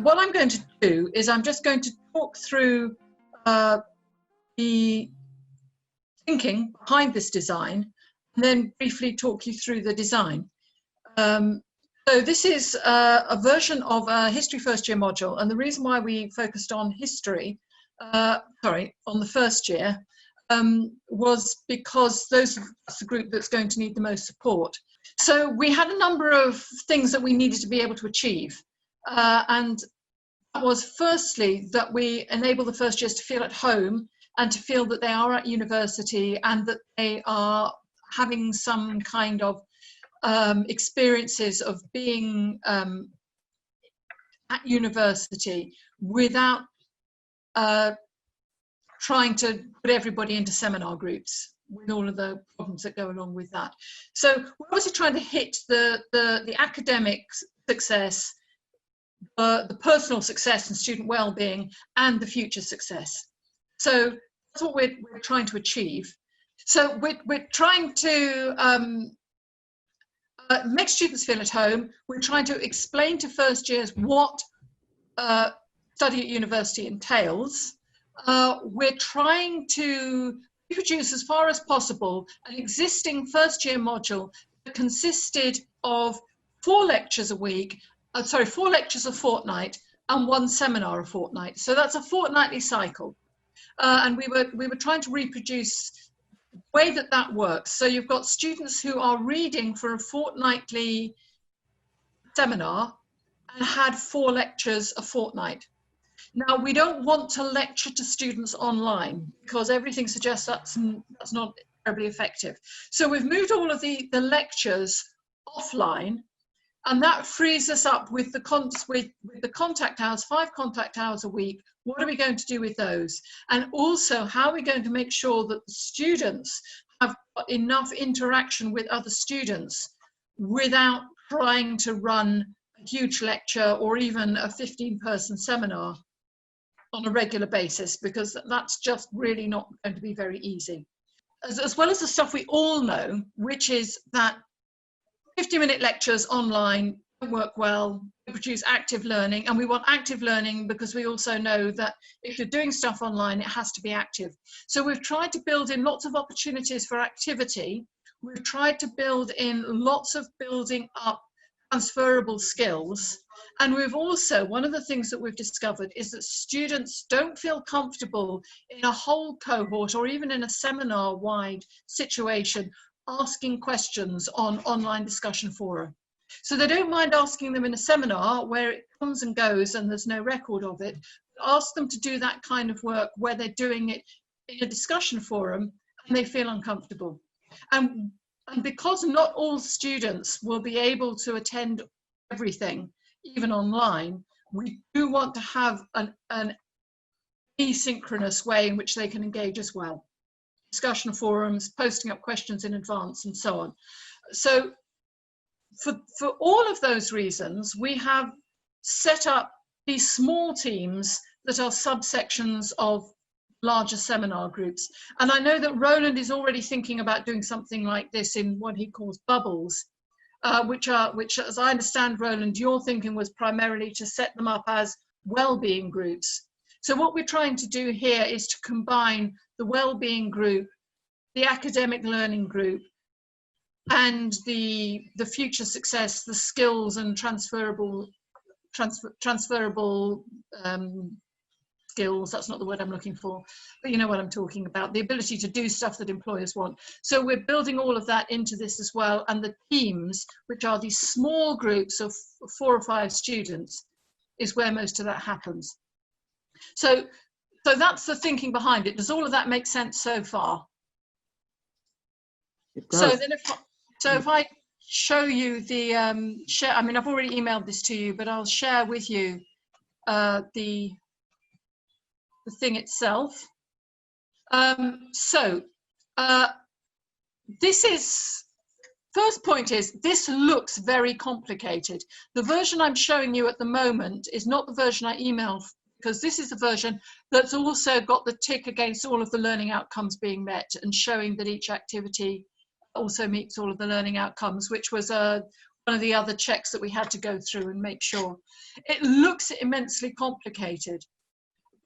what I'm going to do is I'm just going to talk through the thinking behind this design, and then briefly talk you through the design. So this is a version of a history first year module, and the reason why we focused on history, on the first year, was because that's the group that's going to need the most support. So we had a number of things that we needed to be able to achieve, and that was firstly that we enable the first years to feel at home and to feel that they are at university and that they are having some kind of experiences of being at university without trying to put everybody into seminar groups with all of the problems that go along with that. So we're obviously trying to hit the academic success, the personal success and student well-being, and the future success. So that's what we're trying to achieve. So we're trying to make students feel at home. We're trying to explain to first years what study at university entails. We're trying to reproduce as far as possible an existing first year module that consisted of 4 lectures a week, 4 lectures a fortnight and 1 seminar a fortnight. So that's a fortnightly cycle. And we were trying to reproduce the way that works. So you've got students who are reading for a fortnightly seminar and had 4 lectures a fortnight. Now, we don't want to lecture to students online because everything suggests that's not terribly effective. So we've moved all of the lectures offline, and that frees us up with the contact hours, 5 contact hours a week. What are we going to do with those? And also, how are we going to make sure that the students have got enough interaction with other students without trying to run a huge lecture or even a 15-person seminar on a regular basis, because that's just really not going to be very easy. As well as the stuff we all know, which is that 50-minute lectures online don't work well, they produce active learning, and we want active learning because we also know that if you're doing stuff online, it has to be active. So we've tried to build in lots of opportunities for activity. We've tried to build in lots of building up transferable skills. And we've also, one of the things that we've discovered is that students don't feel comfortable in a whole cohort or even in a seminar-wide situation asking questions on online discussion fora. So they don't mind asking them in a seminar where it comes and goes and there's no record of it. Ask them to do that kind of work where they're doing it in a discussion forum and they feel uncomfortable. And because not all students will be able to attend everything, even online, we do want to have an asynchronous way in which they can engage as well. Discussion forums, posting up questions in advance, and so on. So for all of those reasons, we have set up these small teams that are subsections of larger seminar groups. And I know that Roland is already thinking about doing something like this in what he calls bubbles, which, as I understand, Roland, your thinking was primarily to set them up as well-being groups. So what we're trying to do here is to combine the well-being group, the academic learning group, and the future success, the skills and transferable skills, that's not the word I'm looking for, but you know what I'm talking about, the ability to do stuff that employers want. So we're building all of that into this as well, and the teams, which are these small groups of 4 or 5 students, is where most of that happens. So that's the thinking behind it. Does all of that make sense so far? It does. So then if I show you the share, I mean, I've already emailed this to you, but I'll share with you the thing itself. This is, first point is, this looks very complicated. The version I'm showing you at the moment is not the version I emailed, because this is the version that's also got the tick against all of the learning outcomes being met and showing that each activity also meets all of the learning outcomes, which was one of the other checks that we had to go through and make sure. It looks immensely complicated.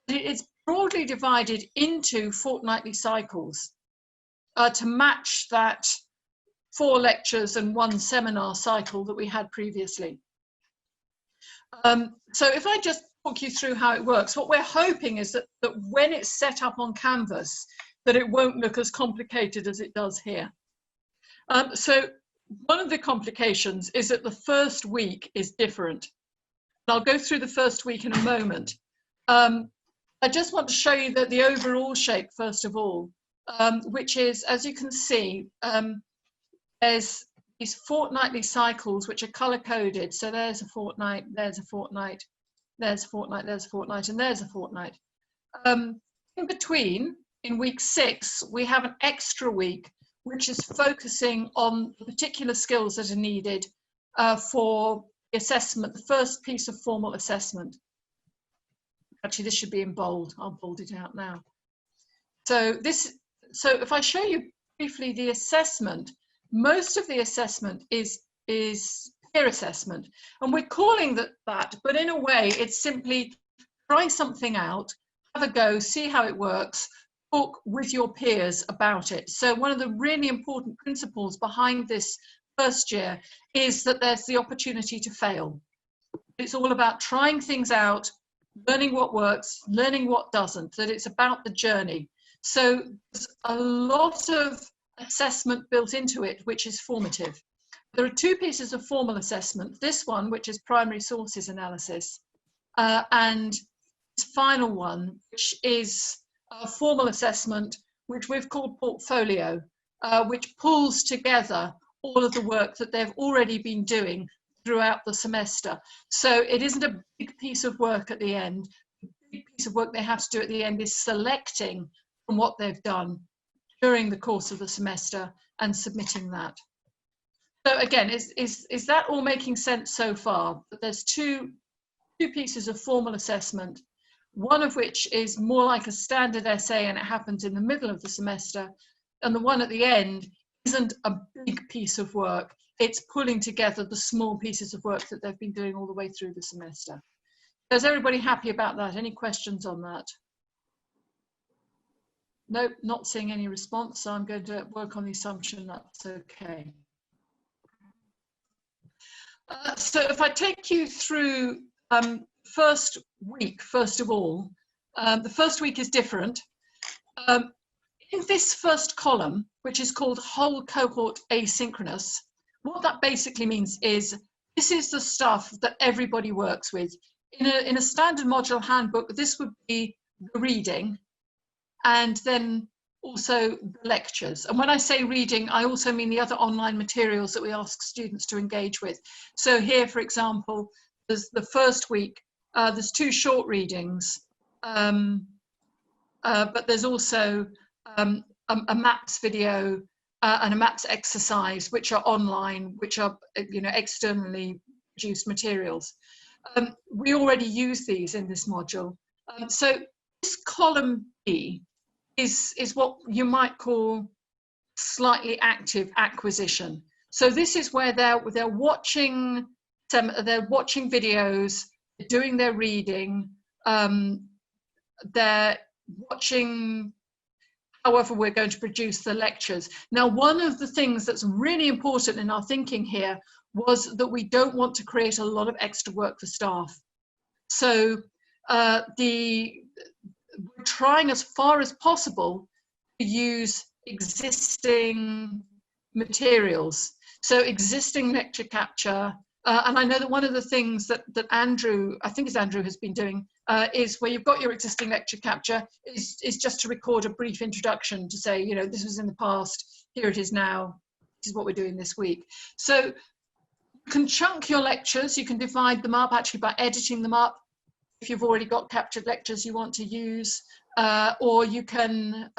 It's broadly divided into fortnightly cycles to match that 4 lectures and 1 seminar cycle that we had previously. So if I just walk you through how it works, what we're hoping is that when it's set up on Canvas, that it won't look as complicated as it does here. So one of the complications is that the first week is different. I'll go through the first week in a moment. I just want to show you that the overall shape, first of all, which is, as you can see, there's these fortnightly cycles which are color-coded. So there's a fortnight, there's a fortnight, there's a fortnight, there's a fortnight, and there's a fortnight. In between, in week 6, we have an extra week, which is focusing on the particular skills that are needed for the assessment, the first piece of formal assessment. Actually, this should be in bold. I'll bold it out now. So if I show you briefly the assessment, most of the assessment is peer assessment, and we're calling that, but in a way it's simply try something out, have a go, see how it works, talk with your peers about it. So one of the really important principles behind this first year is that there's the opportunity to fail. It's all about trying things out, learning what works, learning what doesn't, that it's about the journey. So there's a lot of assessment built into it, which is formative. There are 2 pieces of formal assessment. This one, which is primary sources analysis, and this final one, which is a formal assessment, which we've called portfolio, which pulls together all of the work that they've already been doing throughout the semester. So it isn't a big piece of work at the end. The big piece of work they have to do at the end is selecting from what they've done during the course of the semester and submitting that. So again, is that all making sense so far? That there's two pieces of formal assessment, one of which is more like a standard essay and it happens in the middle of the semester, and the one at the end isn't a big piece of work. It's pulling together the small pieces of work that they've been doing all the way through the semester. Is everybody happy about that? Any questions on that? Nope, not seeing any response, so I'm going to work on the assumption that's okay. So if I take you through first week, first of all, the first week is different. In this first column, which is called whole cohort asynchronous, what that basically means is this is the stuff that everybody works with. In a standard module handbook, this would be the reading, and then also the lectures. And when I say reading, I also mean the other online materials that we ask students to engage with. So here, for example, there's the first week, there's 2 short readings, but there's also a maths video and a maths exercise, which are online, which are externally produced materials. We already use these in this module. So this column B is what you might call slightly active acquisition. So this is where they're watching videos, they're doing their reading, they're watching however we're going to produce the lectures. Now, one of the things that's really important in our thinking here was that we don't want to create a lot of extra work for staff. So we're trying as far as possible to use existing materials. So existing lecture capture, and I know that one of the things that Andrew, I think it's Andrew, has been doing is where you've got your existing lecture capture is just to record a brief introduction to say, this was in the past, here it is now, this is what we're doing this week. So you can chunk your lectures, you can divide them up actually by editing them up if you've already got captured lectures you want to use, or you can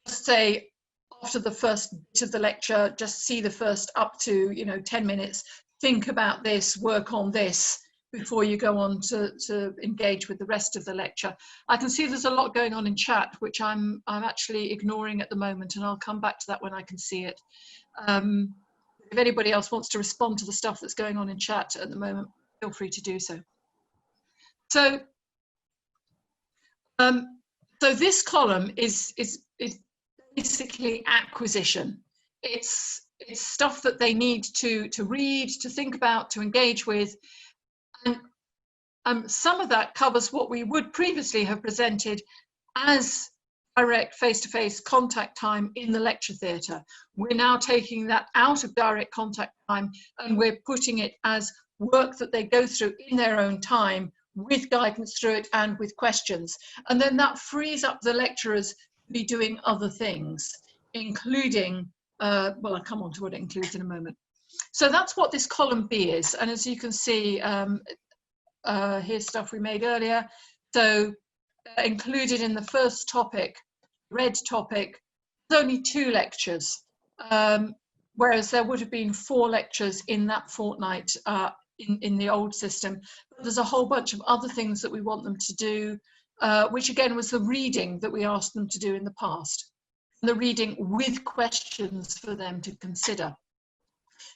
just say after the first bit of the lecture, just see the first up to 10 minutes, think about this, work on this before you go on to engage with the rest of the lecture. I can see there's a lot going on in chat, which I'm actually ignoring at the moment, and I'll come back to that when I can see it. If anybody else wants to respond to the stuff that's going on in chat at the moment, feel free to do so. So, so this column is basically acquisition. It's stuff that they need to read, to think about, to engage with, and some of that covers what we would previously have presented as direct face-to-face contact time in the lecture theatre. We're now taking that out of direct contact time and we're putting it as work that they go through in their own time, with guidance through it and with questions. And then that frees up the lecturers to be doing other things, including, well, I'll come on to what it includes in a moment. So that's what this column B is. And as you can see, here's stuff we made earlier. So included in the first topic, red topic, there's only 2 lectures, whereas there would have been 4 lectures in that fortnight in the old system. But there's a whole bunch of other things that we want them to do, which again was the reading that we asked them to do in the past, and the reading with questions for them to consider.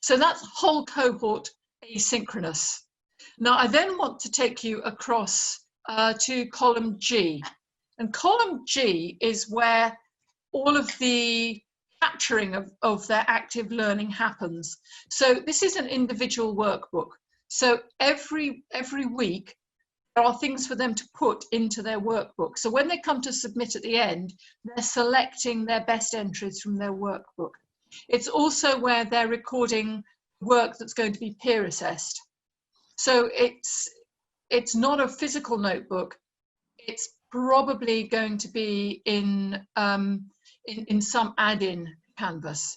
So that's whole cohort asynchronous. Now I then want to take you across to column G, and column G is where all of the capturing of their active learning happens. So this is an individual workbook. So every week there are things for them to put into their workbook. So when they come to submit at the end, they're selecting their best entries from their workbook. It's also where they're recording work that's going to be peer assessed. So it's not a physical notebook. It's probably going to be in some add-in canvas.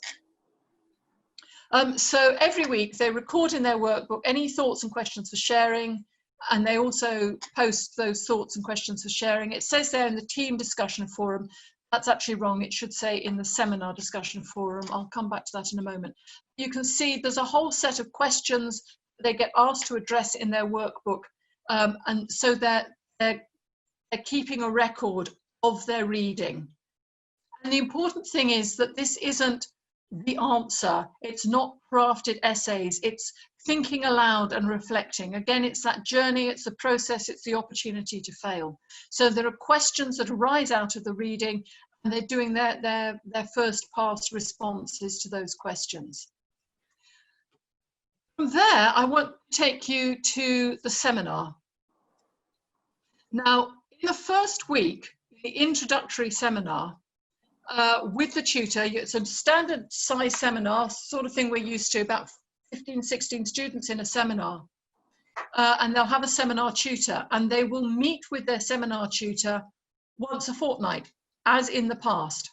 So every week they record in their workbook any thoughts and questions for sharing, and they also post those thoughts and questions for sharing. It says there in the team discussion forum. That's actually wrong. It should say in the seminar discussion forum. I'll come back to that in a moment. You can see there's a whole set of questions they get asked to address in their workbook, and so they're keeping a record of their reading. And the important thing is that this isn't the answer. It's not crafted essays. It's thinking aloud and reflecting. Again, it's that journey, it's the process, it's the opportunity to fail. So there are questions that arise out of the reading, and they're doing their first pass responses to those questions. From there, I want to take you to the seminar. Now, in the first week, the introductory seminar, with the tutor, it's a standard size seminar, sort of thing we're used to, about 15, 16 students in a seminar. And they'll have a seminar tutor, and they will meet with their seminar tutor once a fortnight, as in the past.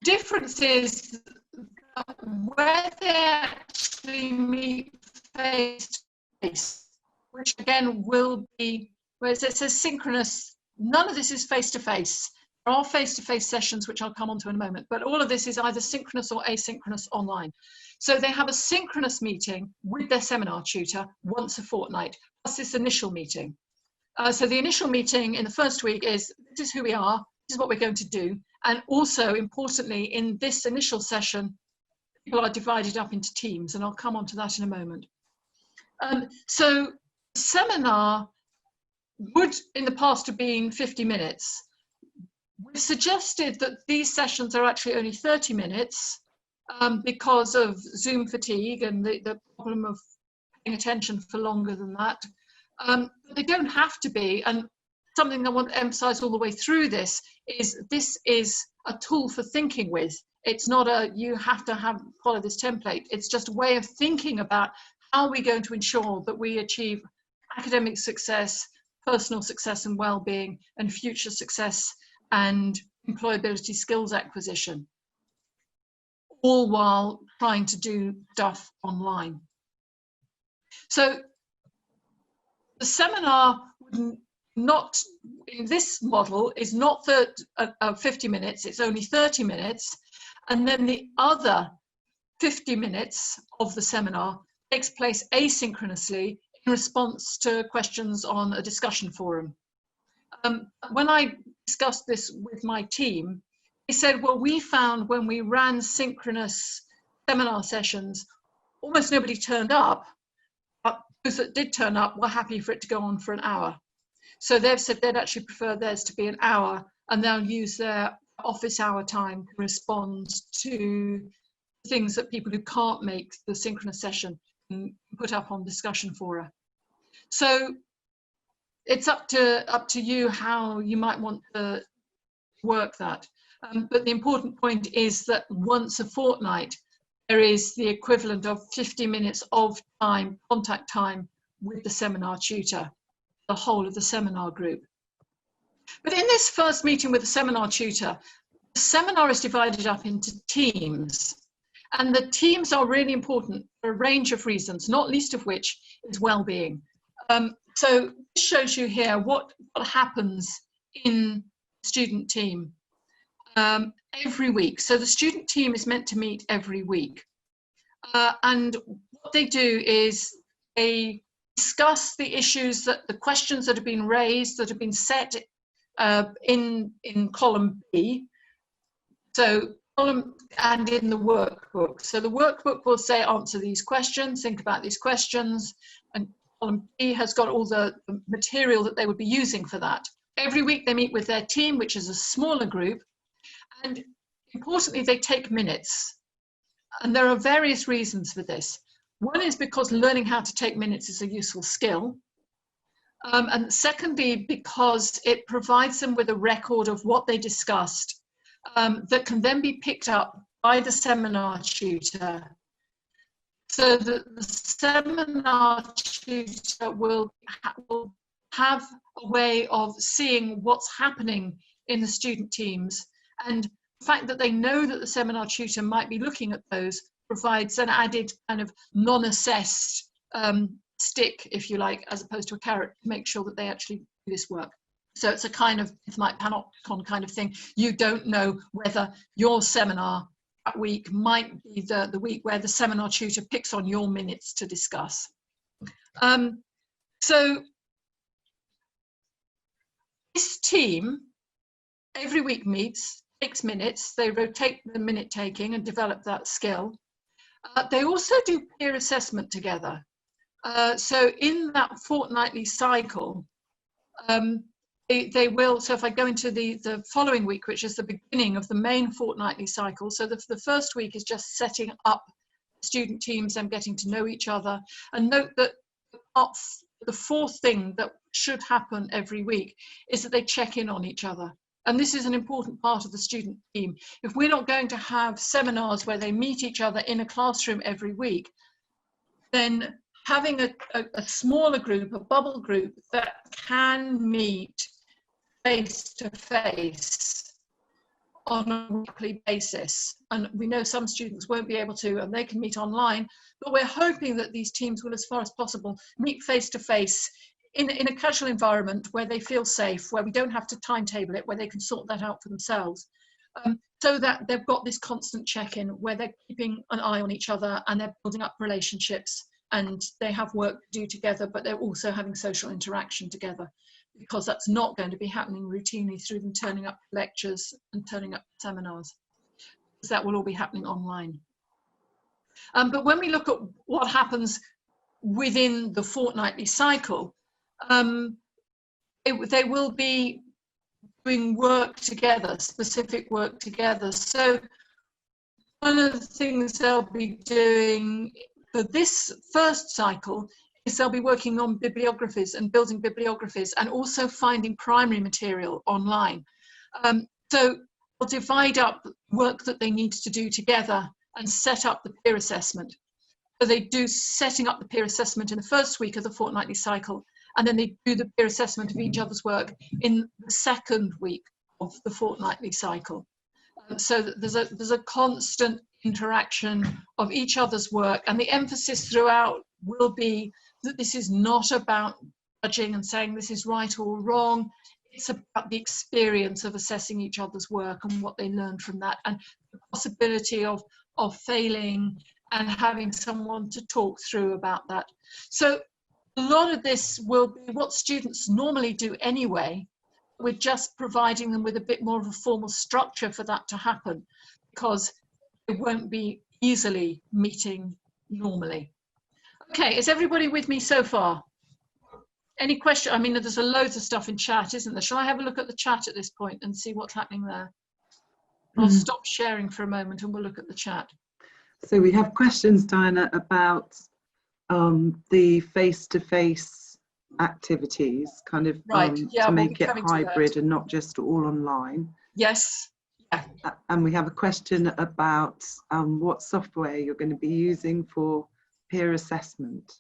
Difference is where they actually meet face to face, which again will be, whereas it says synchronous, none of this is face to face. There are face-to-face sessions, which I'll come on to in a moment, but all of this is either synchronous or asynchronous online. So they have a synchronous meeting with their seminar tutor once a fortnight, plus this initial meeting. So the initial meeting in the first week is, this is who we are, this is what we're going to do. And also, importantly, in this initial session, people are divided up into teams, and I'll come on to that in a moment. So the seminar would, in the past, have been 50 minutes. We've suggested that these sessions are actually only 30 minutes because of Zoom fatigue and the problem of paying attention for longer than that. They don't have to be, and something I want to emphasize all the way through this is a tool for thinking with. It's not a, you have to follow this template. It's just a way of thinking about how we're going to ensure that we achieve academic success, personal success and well-being, and future success and employability skills acquisition, all while trying to do stuff online. So the seminar not in this model is not 50 minutes, it's only 30 minutes, and then the other 50 minutes of the seminar takes place asynchronously in response to questions on a discussion forum. When I discussed this with my team, they said, well, we found when we ran synchronous seminar sessions, almost nobody turned up, but those that did turn up were happy for it to go on for an hour. So they've said they'd actually prefer theirs to be an hour, and they'll use their office hour time to respond to things that people who can't make the synchronous session can put up on discussion fora. So it's up to you how you might want to work that. But the important point is that once a fortnight, there is the equivalent of 50 minutes of time, contact time with the seminar tutor, the whole of the seminar group. But in this first meeting with the seminar tutor, the seminar is divided up into teams. And the teams are really important for a range of reasons, not least of which is well-being. So this shows you here what happens in the student team every week. So the student team is meant to meet every week. And what they do is they discuss the issues, the questions that have been raised, that have been set in column B. So column and in the workbook. So the workbook will say, answer these questions, think about these questions, and column B has got all the material that they would be using for that. Every week they meet with their team, which is a smaller group, and importantly, they take minutes. And there are various reasons for this. One is because learning how to take minutes is a useful skill. And secondly, because it provides them with a record of what they discussed that can then be picked up by the seminar tutor. So that the seminar tutor will have a way of seeing what's happening in the student teams. And the fact that they know that the seminar tutor might be looking at those provides an added kind of non-assessed stick, if you like, as opposed to a carrot, to make sure that they actually do this work. So it's a kind of, it's like panopticon kind of thing. You don't know whether your seminar that week might be the week where the seminar tutor picks on your minutes to discuss. So this team every week meets, takes minutes, they rotate the minute taking and develop that skill. They also do peer assessment together. So in that fortnightly cycle, they will, so if I go into the following week, which is the beginning of the main fortnightly cycle, so the first week is just setting up student teams and getting to know each other. And note that the fourth thing that should happen every week is that they check in on each other. And this is an important part of the student team. If we're not going to have seminars where they meet each other in a classroom every week, then having a smaller group, a bubble group that can meet face-to-face on a weekly basis. And we know some students won't be able to, and they can meet online, but we're hoping that these teams will, as far as possible, meet face-to-face in a casual environment where they feel safe, where we don't have to timetable it, where they can sort that out for themselves. So that they've got this constant check-in where they're keeping an eye on each other and they're building up relationships and they have work to do together, but they're also having social interaction together, because that's not going to be happening routinely through them turning up lectures and turning up seminars, because that will all be happening online. But when we look at what happens within the fortnightly cycle, they will be doing work together, specific work together. So one of the things they'll be doing for this first cycle is they'll be working on bibliographies and building bibliographies and also finding primary material online. So they'll divide up work that they need to do together and set up the peer assessment. So they do setting up the peer assessment in the first week of the fortnightly cycle, and then they do the peer assessment of each other's work in the second week of the fortnightly cycle. So there's a constant interaction of each other's work, and the emphasis throughout will be that this is not about judging and saying this is right or wrong. It's about the experience of assessing each other's work and what they learned from that, and the possibility of failing and having someone to talk through about that. So a lot of this will be what students normally do anyway. We're just providing them with a bit more of a formal structure for that to happen, because it won't be easily meeting normally. Okay, is everybody with me so far? Any question? I mean, there's loads of stuff in chat, isn't there? Shall I have a look at the chat at this point and see what's happening there? I'll stop sharing for a moment and we'll look at the chat. So we have questions, Diana, about the face-to-face activities, kind of to make it hybrid and not just all online. Yes. Yeah. And we have a question about what software you're going to be using for peer assessment.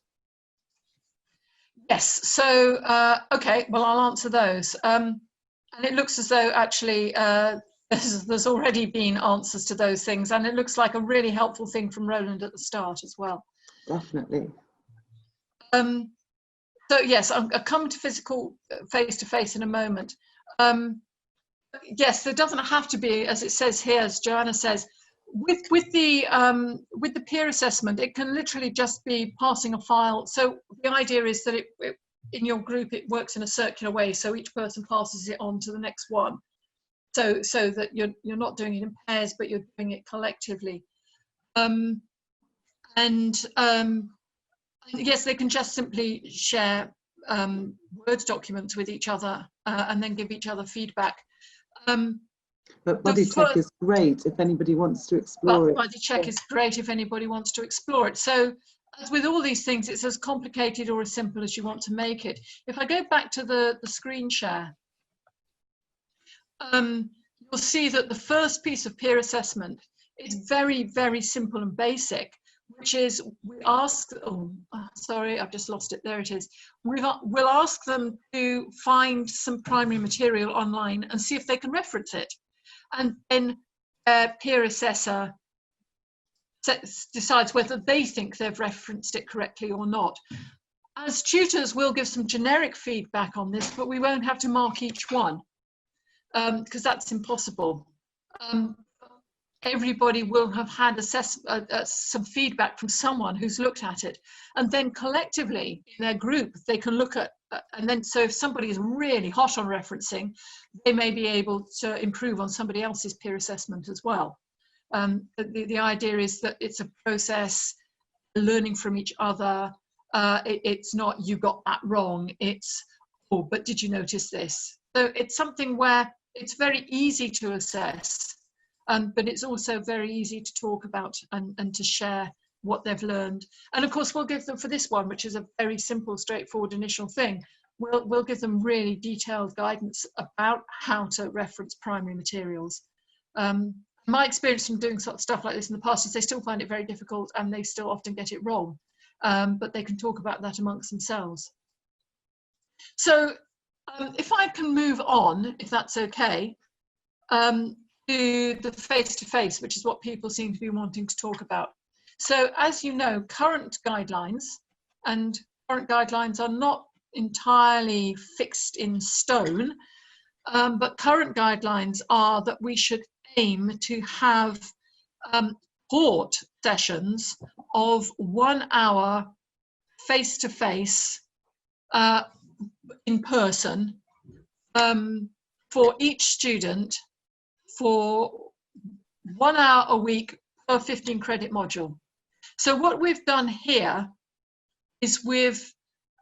Yes, so, okay, well, I'll answer those. And it looks as though actually there's already been answers to those things, and it looks like a really helpful thing from Roland at the start as well. Definitely. So yes, I'll come to physical face-to-face in a moment. Yes, there doesn't have to be, as it says here, as Joanna says, with the peer assessment, it can literally just be passing a file. So the idea is that in your group it works in a circular way, so each person passes it on to the next one. So that you're not doing it in pairs, but you're doing it collectively. Yes, they can just simply share Word documents with each other and then give each other feedback. But Buddy Check is great if anybody wants to explore it. Buddy Check is great if anybody wants to explore it. So as with all these things, it's as complicated or as simple as you want to make it. If I go back to the screen share, you'll see that the first piece of peer assessment is very, very simple and basic, which is we ask, sorry, I've just lost it, there it is. We'll ask them to find some primary material online and see if they can reference it. And then a peer assessor decides whether they think they've referenced it correctly or not. As tutors, we'll give some generic feedback on this, but we won't have to mark each one because that's impossible. Everybody will have had some feedback from someone who's looked at it, and then collectively in their group they can look at and then so if somebody is really hot on referencing, they may be able to improve on somebody else's peer assessment as well. The idea is that it's a process, learning from each other. It's not you got that wrong, it's oh but did you notice this? So it's something where it's very easy to assess. But it's also very easy to talk about and to share what they've learned. And of course, we'll give them for this one, which is a very simple, straightforward initial thing, we'll give them really detailed guidance about how to reference primary materials. My experience from doing sort of stuff like this in the past is they still find it very difficult and they still often get it wrong, but they can talk about that amongst themselves. So if I can move on, if that's okay, to the face-to-face, which is what people seem to be wanting to talk about. So as you know, current guidelines are not entirely fixed in stone, but current guidelines are that we should aim to have cohort sessions of 1 hour face-to-face in person for each student for 1 hour a week per 15 credit module. So what we've done here is we've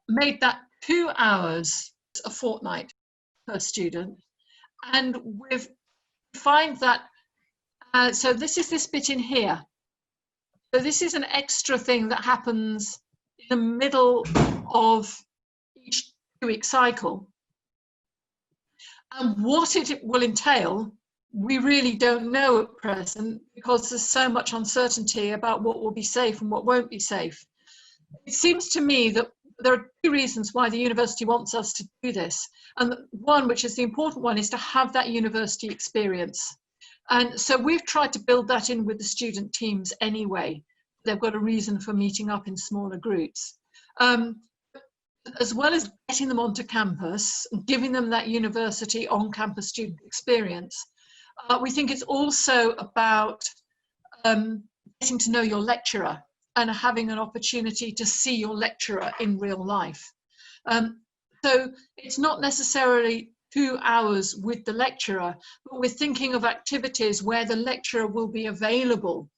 made that 2 hours a fortnight per student, and we've defined that, so this is this bit in here. So this is an extra thing that happens in the middle of each 2-week cycle. And what it will entail, we really don't know at present because there's so much uncertainty about what will be safe and what won't be safe. It seems to me that there are 2 reasons why the university wants us to do this. And one, which is the important one, is to have that university experience. And so we've tried to build that in with the student teams anyway. They've got a reason for meeting up in smaller groups. As well as getting them onto campus and giving them that university on-campus student experience, we think it's also about getting to know your lecturer and having an opportunity to see your lecturer in real life. So it's not necessarily 2 hours with the lecturer, but we're thinking of activities where the lecturer will be available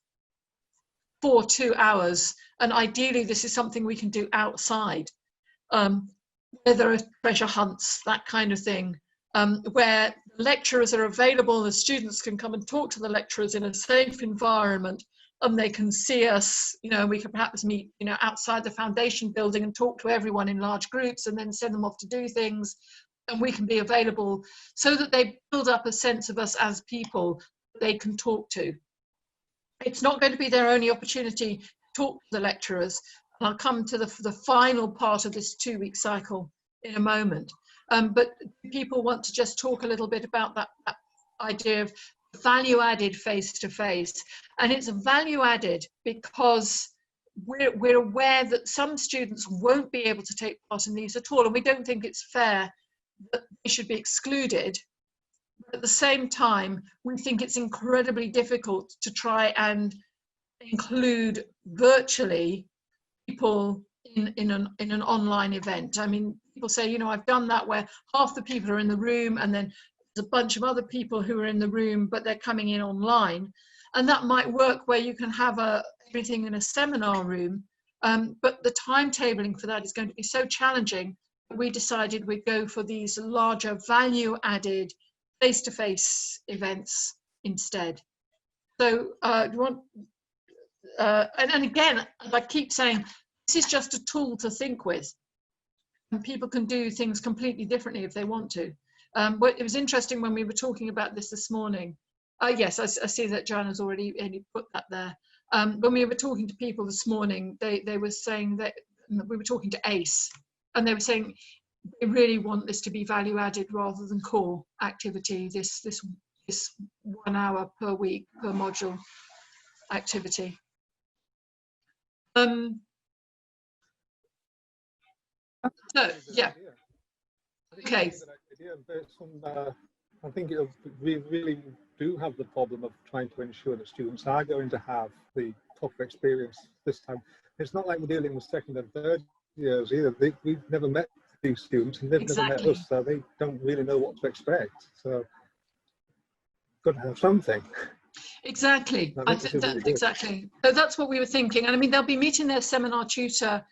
for 2 hours. And ideally, this is something we can do outside, where there are treasure hunts, that kind of thing, where lecturers are available, the students can come and talk to the lecturers in a safe environment, and they can see us, you know, we can perhaps meet, you know, outside the foundation building and talk to everyone in large groups and then send them off to do things. And we can be available so that they build up a sense of us as people they can talk to. It's not going to be their only opportunity to talk to the lecturers. And I'll come to the final part of this 2-week cycle in a moment. But people want to just talk a little bit about that idea of value added face-to-face. And it's value added because we're aware that some students won't be able to take part in these at all. And we don't think it's fair that they should be excluded. But at the same time, we think it's incredibly difficult to try and include virtually people in an online event. I mean, people say, you know, I've done that where half the people are in the room and then there's a bunch of other people who are in the room, but they're coming in online. And that might work where you can have everything in a seminar room. But the timetabling for that is going to be so challenging that we decided we'd go for these larger value-added face-to-face events instead. So you want, and again, I keep saying, this is just a tool to think with. And people can do things completely differently if they want to. But it was interesting when we were talking about this morning. Yes, I see that Joanna's already put that there. When we were talking to people this morning, they were saying that we were talking to ACE, and they were saying they really want this to be value added rather than core activity, this 1 hour per week per module activity. So, yeah. Okay. I think we really do have the problem of trying to ensure that students are going to have the proper experience this time. It's not like we're dealing with second and third years either. We've never met these students and they've never met us, so they don't really know what to expect. So, got to have something. Exactly. Exactly. So that's what we were thinking. And I mean, they'll be meeting their seminar tutor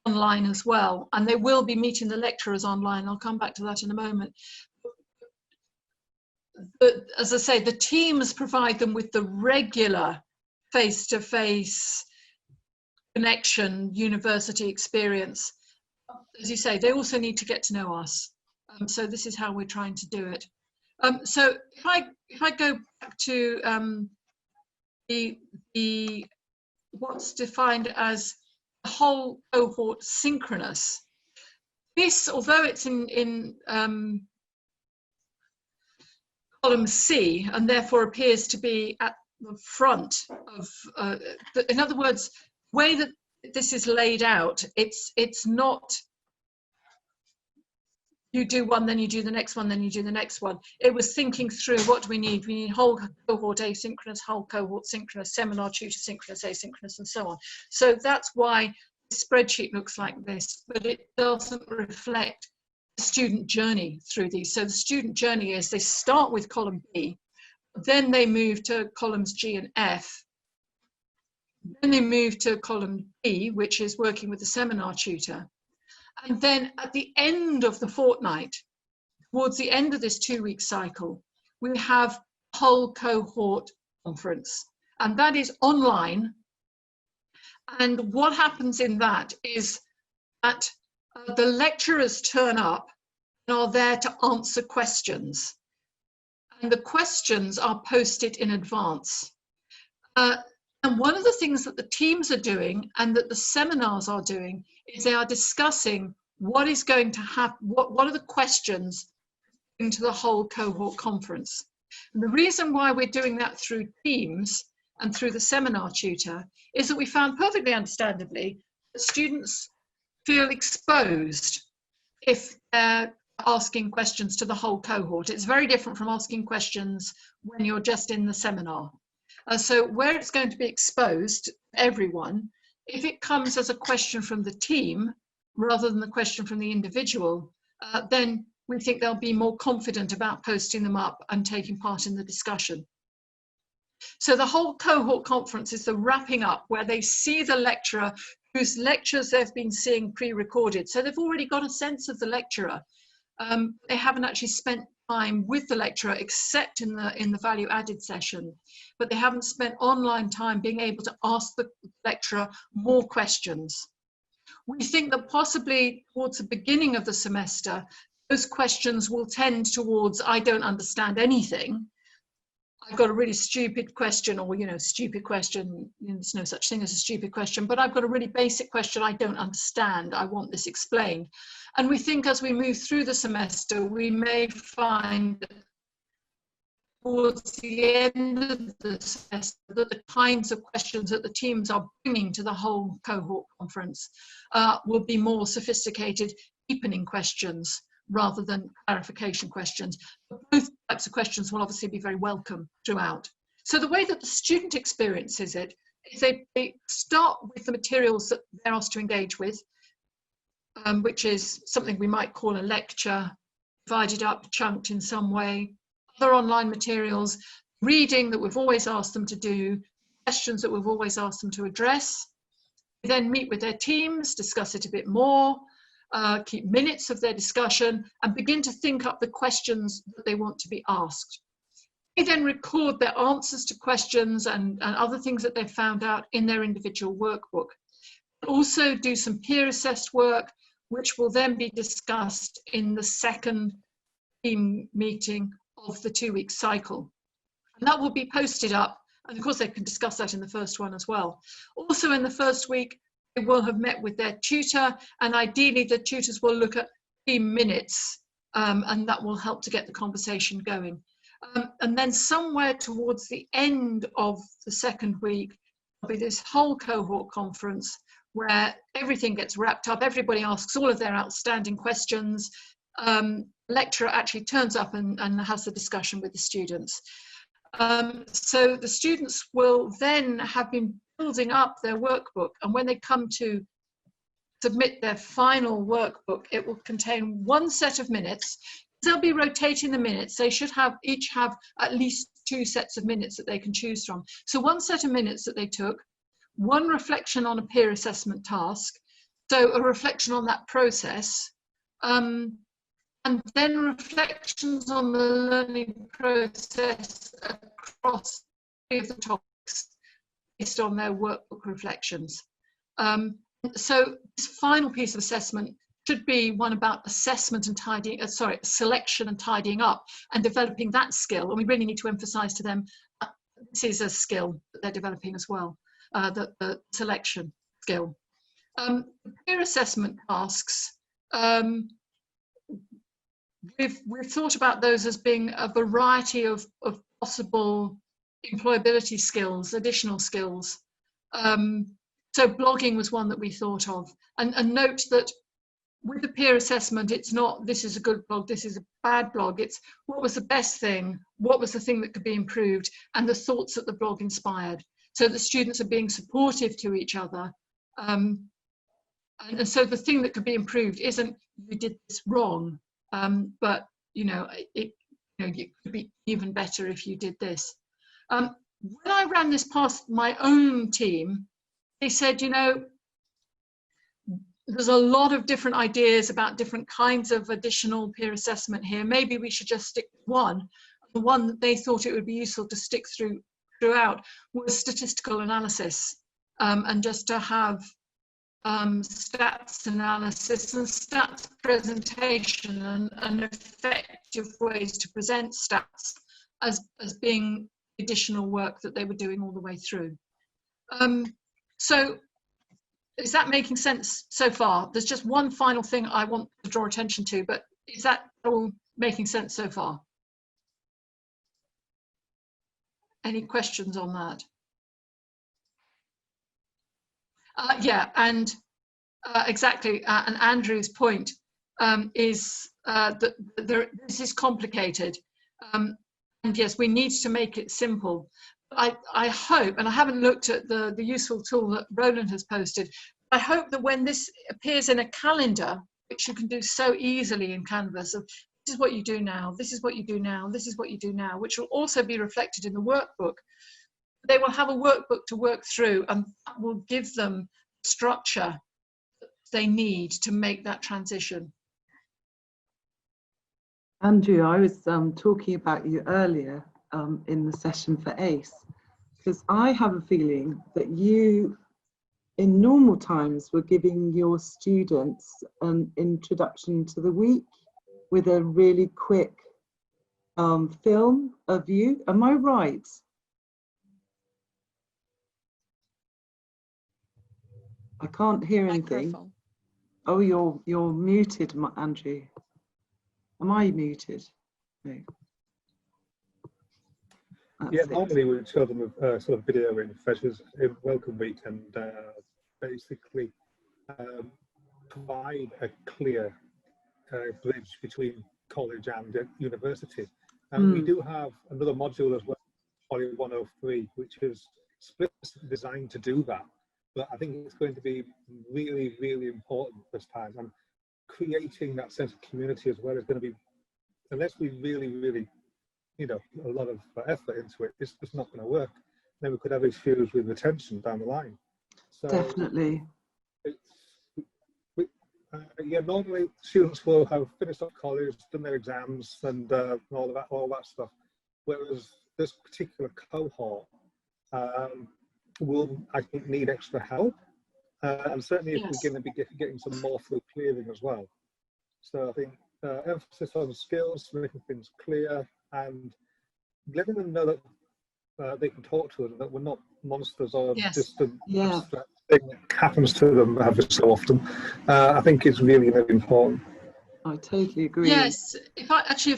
online as well, and they will be meeting the lecturers online. I'll come back to that in a moment. But as I say, the teams provide them with the regular face-to-face connection, university experience. As you say, they also need to get to know us. So this is how we're trying to do it. So if I go back to the what's defined as the whole cohort synchronous. This, although it's in column C and therefore appears to be at the front of, in other words, the way that this is laid out, it's not you do one, then you do the next one, then you do the next one. It was thinking through, what do we need? We need whole cohort asynchronous, whole cohort synchronous, seminar tutor synchronous, asynchronous, and so on. So that's why the spreadsheet looks like this, but it doesn't reflect the student journey through these. So the student journey is they start with column B, then they move to columns G and F, then they move to column D, which is working with the seminar tutor. And then at the end of the fortnight, towards the end of this 2-week cycle, we have whole cohort conference, and that is online. And what happens in that is that the lecturers turn up and are there to answer questions. And the questions are posted in advance. And one of the things that the teams are doing and that the seminars are doing is they are discussing what is going to happen, what are the questions into the whole cohort conference. And the reason why we're doing that through Teams and through the seminar tutor is that we found perfectly understandably that students feel exposed if they're asking questions to the whole cohort. It's very different from asking questions when you're just in the seminar. So where it's going to be exposed to everyone, if it comes as a question from the team rather than the question from the individual, then we think they'll be more confident about posting them up and taking part in the discussion. So the whole cohort conference is the wrapping up where they see the lecturer whose lectures they've been seeing pre-recorded. So they've already got a sense of the lecturer. They haven't actually spent time with the lecturer except in the value added session, but they haven't spent online time being able to ask the lecturer more questions. We think that possibly towards the beginning of the semester, those questions will tend towards, I don't understand anything. I've got a really stupid question, or, stupid question, there's no such thing as a stupid question, but I've got a really basic question I don't understand. I want this explained. And we think as we move through the semester, we may find that towards the end of the semester that the kinds of questions that the teams are bringing to the whole cohort conference will be more sophisticated, deepening questions rather than clarification questions. But both types of questions will obviously be very welcome throughout. So the way that the student experiences it is they start with the materials that they're asked to engage with, which is something we might call a lecture, divided up, chunked in some way, other online materials, reading that we've always asked them to do, questions that we've always asked them to address. They then meet with their teams, discuss it a bit more, keep minutes of their discussion, and begin to think up the questions that they want to be asked. They then record their answers to questions and other things that they've found out in their individual workbook. Also do some peer-assessed work, which will then be discussed in the second team meeting of the 2-week cycle. And that will be posted up, and of course they can discuss that in the first one as well. Also in the first week, they will have met with their tutor, and ideally the tutors will look at 3 minutes, and that will help to get the conversation going. And then somewhere towards the end of the second week, there'll be this whole cohort conference where everything gets wrapped up, everybody asks all of their outstanding questions. Lecturer actually turns up and has the discussion with the students. So the students will then have been building up their workbook, and when they come to submit their final workbook, it will contain 1 set of minutes. They'll be rotating the minutes. They should each have at least 2 sets of minutes that they can choose from. So 1 set of minutes that they took, 1 reflection on a peer assessment task, so a reflection on that process, and then reflections on the learning process across 3 of the topics based on their workbook reflections. So this final piece of assessment should be one about assessment and selection and tidying up and developing that skill. And we really need to emphasize to them this is a skill that they're developing as well, the selection skill. Peer assessment tasks, we've thought about those as being a variety of possible employability skills, additional skills. So blogging was one that we thought of. And note that with the peer assessment, it's not this is a good blog, this is a bad blog. It's what was the best thing, what was the thing that could be improved, and the thoughts that the blog inspired. So the students are being supportive to each other. And so the thing that could be improved isn't you did this wrong, but it could be even better if you did this. When I ran this past my own team, they said, there's a lot of different ideas about different kinds of additional peer assessment here. Maybe we should just stick with one. The one that they thought it would be useful to stick throughout was statistical analysis, and just to have stats analysis and stats presentation and effective ways to present stats as being additional work that they were doing all the way through. So is that making sense so far? There's just one final thing I want to draw attention to, but is that all making sense so far? Any questions on that? Yeah, and exactly, and Andrew's point is that this is complicated. And yes, we need to make it simple. I hope, and I haven't looked at the useful tool that Roland has posted, I hope that when this appears in a calendar, which you can do so easily in Canvas, of this is what you do now, this is what you do now, this is what you do now, which will also be reflected in the workbook, they will have a workbook to work through, and that will give them structure they need to make that transition. Andrew, I was talking about you earlier in the session for ACE, because I have a feeling that you, in normal times, were giving your students an introduction to the week with a really quick film of you. Am I right? I can't hear anything. Microphone. Oh, you're muted, Andrew. Am I muted? No. Yeah, normally we would show them a sort of video in Freshers in Welcome Week, and basically provide a clear bridge between college and university. And we do have another module as well, Poly 103, which is specifically designed to do that. But I think it's going to be really, really important this time. And creating that sense of community as well is going to be, unless we really, really, you know, a lot of effort into it, it's just not going to work. Then we could have issues with retention down the line. So definitely. Yeah, normally students will have finished up college, done their exams, and all that stuff. Whereas this particular cohort will, I think, need extra help, and certainly if we're going to be getting some more through clearing as well. So I think emphasis on skills, making things clear, and letting them know that they can talk to us, that we're not monsters or distant abstract thing that happens to them every so often. I think it's really, really important. I totally agree. Yes, if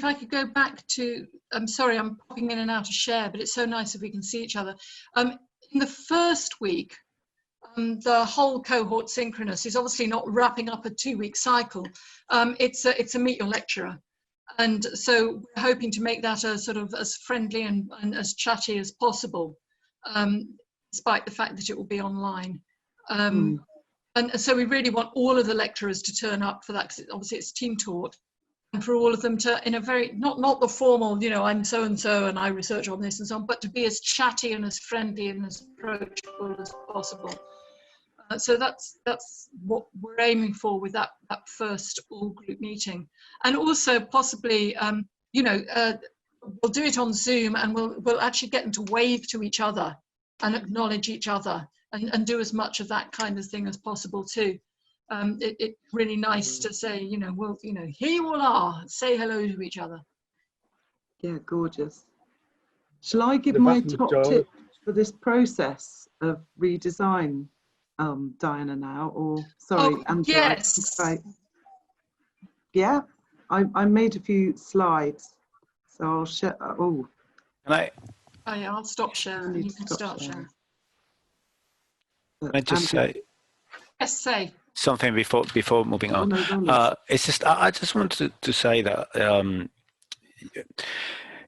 I could go back to, I'm sorry, I'm popping in and out of share, but it's so nice if we can see each other. In the first week, the whole cohort synchronous is obviously not wrapping up a 2-week cycle. It's a meet your lecturer. And so we're hoping to make that a sort of as friendly and as chatty as possible, despite the fact that it will be online. And so we really want all of the lecturers to turn up for that, because obviously it's team taught, and for all of them to, in a very, not the formal, you know, I'm so-and-so and I research on this and so on, but to be as chatty and as friendly and as approachable as possible. So that's what we're aiming for with that first all-group meeting. And also possibly, you know, we'll do it on Zoom, and we'll actually get them to wave to each other and acknowledge each other, and do as much of that kind of thing as possible too. It's really nice to say, you know, well, you know, here you all are, say hello to each other. Yeah, gorgeous. Shall I give my top tips for this process of redesign, Diana, now? Or sorry, Andrew, yes. Yeah, I made a few slides, so I'll share. Oh, can I? Oh yeah, I'll stop sharing. You can start sharing. Can I just say? Yes, say something before moving on. It's just I just wanted to say that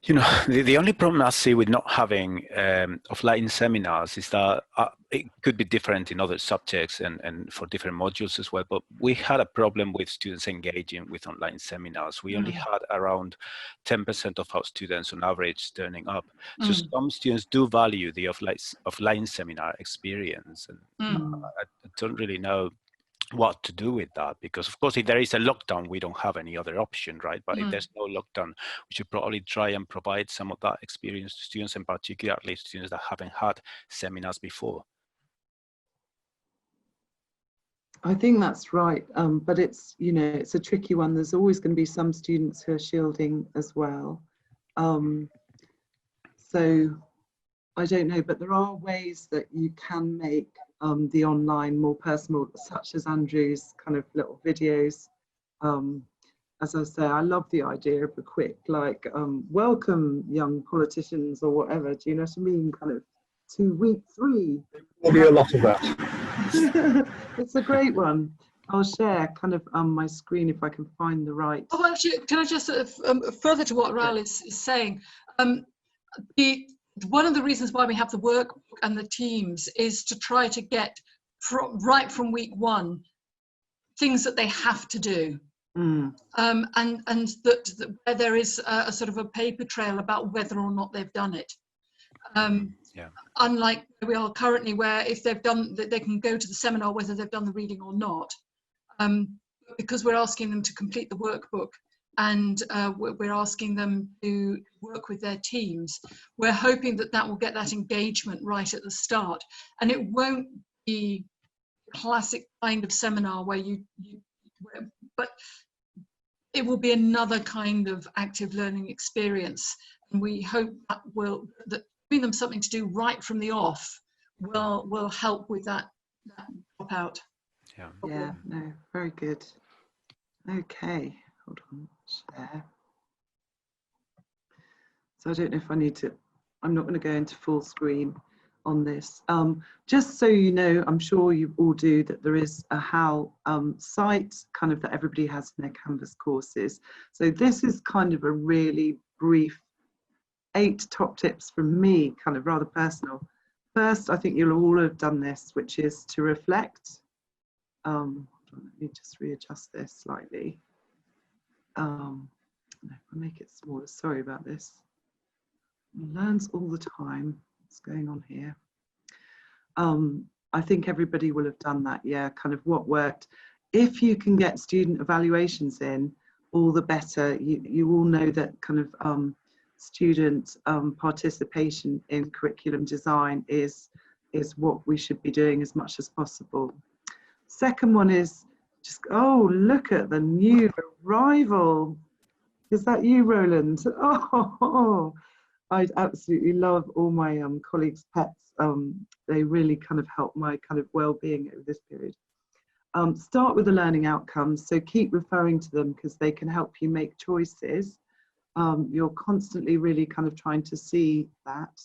you know, the only problem I see with not having offline seminars is that it could be different in other subjects and for different modules as well. But we had a problem with students engaging with online seminars. We only had around 10% of our students on average turning up. So some students do value the offline seminar experience, and I don't really know what to do with that, because of course if there is a lockdown we don't have any other option, right? But if there's no lockdown, we should probably try and provide some of that experience to students, and particularly students that haven't had seminars before. I think that's right, but it's, you know, it's a tricky one. There's always going to be some students who are shielding as well, so I don't know, but there are ways that you can make the online more personal, such as Andrew's kind of little videos. As I say, I love the idea of a quick, like, welcome young politicians or whatever, do you know what I mean? Kind of to week 3. There'll be a lot of that. It's a great one. I'll share kind of my screen if I can find the right. Oh, actually, can I just further to what Raoul is saying? One of the reasons why we have the workbook and the teams is to try to get right from week 1 things that they have to do, and that where there is a sort of a paper trail about whether or not they've done it. Yeah. Unlike where we are currently, where if they've done that, they can go to the seminar whether they've done the reading or not, because we're asking them to complete the workbook, and we're asking them to work with their teams. We're hoping that that will get that engagement right at the start, and it won't be a classic kind of seminar where but it will be another kind of active learning experience, and we hope that giving them something to do right from the off will help with that dropout. Yeah. Yeah. No. Very good. Okay. Hold on. Share. So I don't know if I need to. I'm not going to go into full screen on this. Just so you know, I'm sure you all do, that there is a HAL site kind of that everybody has in their Canvas courses. So this is kind of a really brief 8 top tips from me, kind of rather personal. First, I think you'll all have done this, which is to reflect. Let me just readjust this slightly. I'll make it smaller. Sorry about this. It learns all the time. What's going on here? I think everybody will have done that. Yeah, kind of what worked. If you can get student evaluations in, all the better. You all know that kind of student participation in curriculum design is what we should be doing as much as possible. Second one is just, oh, look at the new arrival. Is that you, Roland? Oh, I absolutely love all my colleagues' pets. They really kind of help my kind of well-being over this period. Start with the learning outcomes, so keep referring to them because they can help you make choices. You're constantly really kind of trying to see that.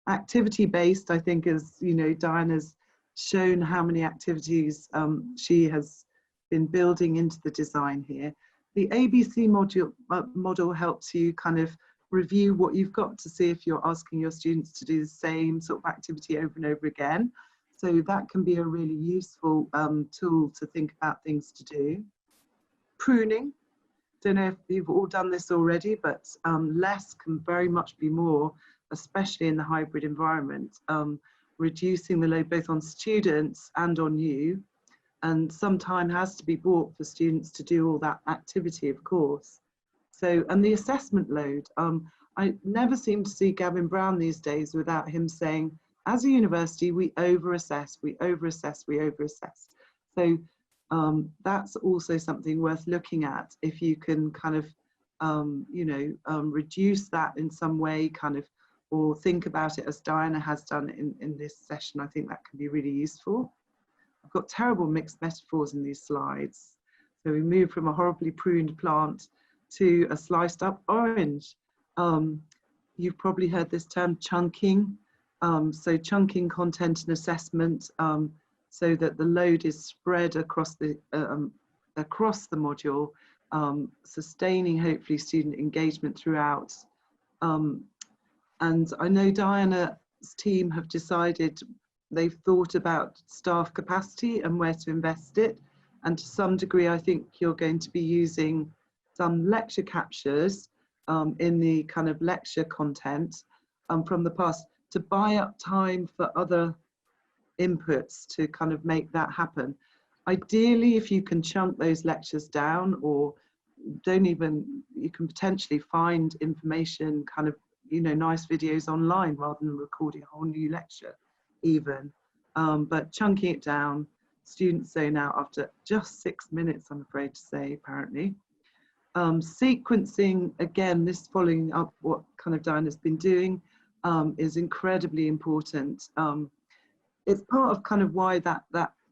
Activity-based, I think, as you know, Diana's shown how many activities she has been building into the design here. The ABC model helps you kind of review what you've got to see if you're asking your students to do the same sort of activity over and over again. So that can be a really useful tool to think about things to do. Pruning. Don't know if you've all done this already, but less can very much be more, especially in the hybrid environment. Reducing the load both on students and on you. And some time has to be bought for students to do all that activity, of course. So, and the assessment load, I never seem to see Gavin Brown these days without him saying, as a university, we over-assess, we over-assess, we over-assess. So that's also something worth looking at if you can kind of, reduce that in some way, kind of, or think about it as Diana has done in this session. I think that can be really useful. I've got terrible mixed metaphors in these slides. So we move from a horribly pruned plant to a sliced up orange. You've probably heard this term chunking. So chunking content and assessment so that the load is spread across the module, sustaining hopefully student engagement throughout. And I know Diana's team have decided, they've thought about staff capacity and where to invest it. And to some degree, I think you're going to be using some lecture captures in the kind of lecture content from the past to buy up time for other inputs to kind of make that happen. Ideally, if you can chunk those lectures down, or you can potentially find information, kind of, nice videos online rather than recording a whole new lecture even. But chunking it down, students zone out after just 6 minutes, I'm afraid to say, apparently. Sequencing, again, this following up what kind of Diana's been doing, is incredibly important. It's part of kind of why that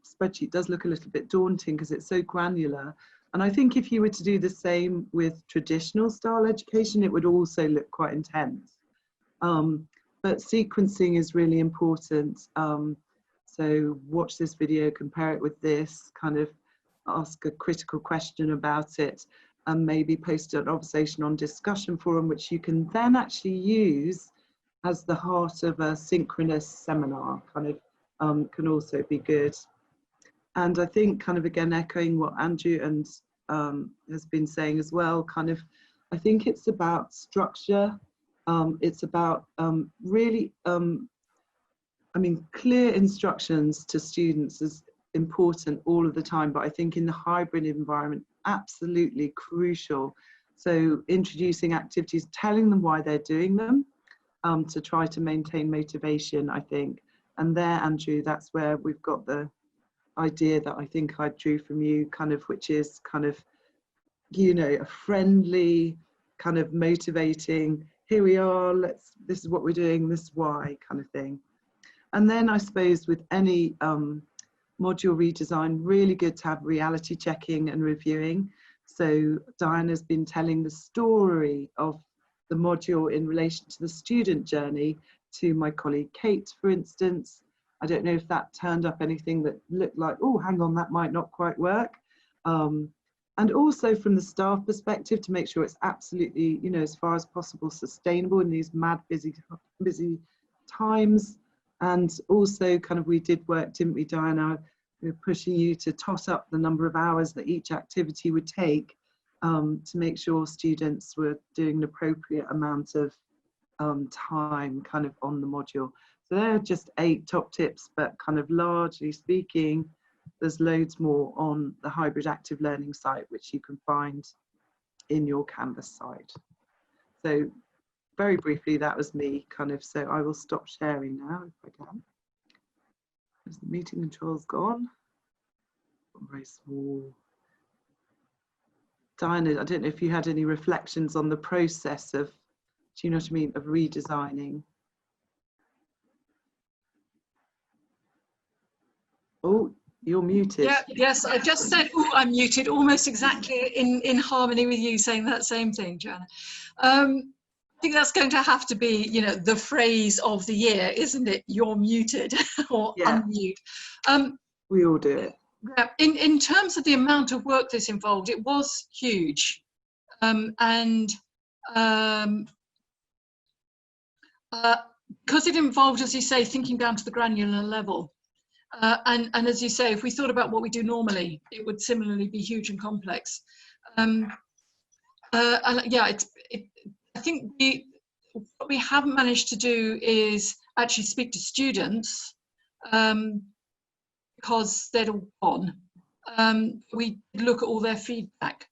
spreadsheet does look a little bit daunting, because it's so granular. And I think if you were to do the same with traditional style education, it would also look quite intense. But sequencing is really important. So watch this video, compare it with this, kind of ask a critical question about it, and maybe post an observation on discussion forum, which you can then actually use as the heart of a synchronous seminar, kind of can also be good. And I think kind of, again, echoing what Andrew and has been saying as well, kind of, I think it's about structure. It's about really I mean, clear instructions to students is important all of the time, but I think in the hybrid environment, absolutely crucial. So introducing activities, telling them why they're doing them, to try to maintain motivation, I think. And there, Andrew, that's where we've got the idea that I think I drew from you, kind of, which is kind of, you know, a friendly, kind of motivating, here we are, this is what we're doing, this is why, kind of thing. And then I suppose with any module redesign, really good to have reality checking and reviewing. So Diana's been telling the story of the module in relation to the student journey to my colleague Kate, for instance. I don't know if that turned up anything that looked like, oh, hang on, that might not quite work. And also from the staff perspective, to make sure it's absolutely, you know, as far as possible sustainable in these mad busy times. And also kind of, we did work, didn't we, Diana? We were pushing you to tot up the number of hours that each activity would take, to make sure students were doing an appropriate amount of time kind of on the module. So there are just 8 top tips, but kind of largely speaking, there's loads more on the hybrid active learning site, which you can find in your Canvas site. So very briefly, that was me kind of, so I will stop sharing now if I can. Is the meeting controls gone? Very small. Diana, I don't know if you had any reflections on the process of, do you know what I mean, of redesigning. Oh, you're muted. Yeah, yes, I just said, oh, I'm muted, almost exactly in harmony with you saying that same thing, Joanna. I think that's going to have to be, you know, the phrase of the year, isn't it? You're muted or unmute. We all do it. Yeah, in terms of the amount of work this involved, it was huge. Because it involved, as you say, thinking down to the granular level. And as you say, if we thought about what we do normally, it would similarly be huge and complex. And yeah, I think what we haven't managed to do is actually speak to students, because they'd all gone. We look at all their feedback.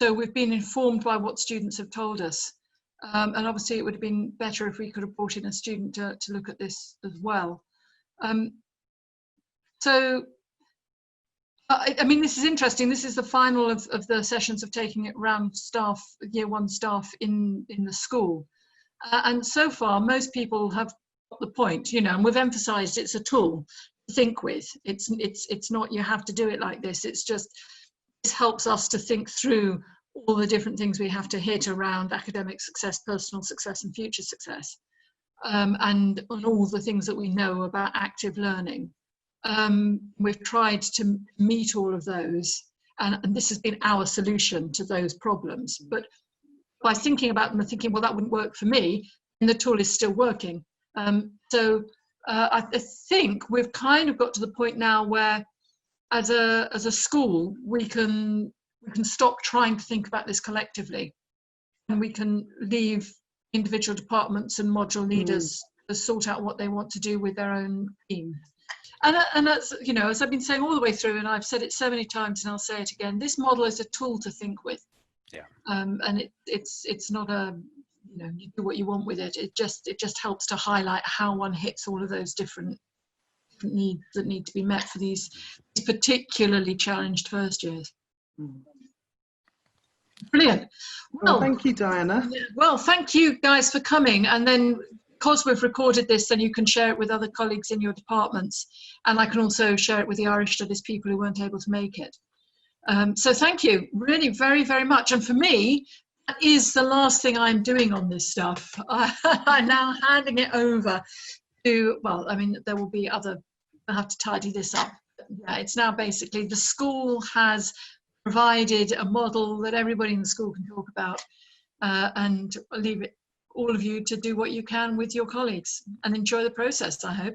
So we've been informed by what students have told us. And obviously it would have been better if we could have brought in a student to look at this as well. So, I mean, this is interesting. This is the final of the sessions of taking it round staff, year 1 staff in the school. And so far, most people have got the point, you know, and we've emphasised it's a tool to think with. It's not you have to do it like this. It's just, this helps us to think through all the different things we have to hit around academic success, personal success and future success, and on all the things that we know about active learning. We've tried to meet all of those, and this has been our solution to those problems. But by thinking about them and thinking, well, that wouldn't work for me, and the tool is still working. So I think we've kind of got to the point now where, as a school, we can stop trying to think about this collectively, and we can leave individual departments and module leaders to sort out what they want to do with their own team. And that's, you know, as I've been saying all the way through, and I've said it so many times and I'll say it again, this model is a tool to think with. Yeah. And it's not a, you know, you do what you want with it. It just helps to highlight how one hits all of those different needs that need to be met for these particularly challenged first years. Brilliant. Well, thank you, Diana. Well, thank you guys for coming. And then, because we've recorded this, then you can share it with other colleagues in your departments. And I can also share it with the Irish Studies people who weren't able to make it. So thank you really very, very much. And for me, that is the last thing I'm doing on this stuff. I'm now handing it over to, well, I mean, there will be other, I have to tidy this up. Yeah, it's now basically the school has provided a model that everybody in the school can talk about, and I'll leave it all of you to do what you can with your colleagues and enjoy the process, I hope.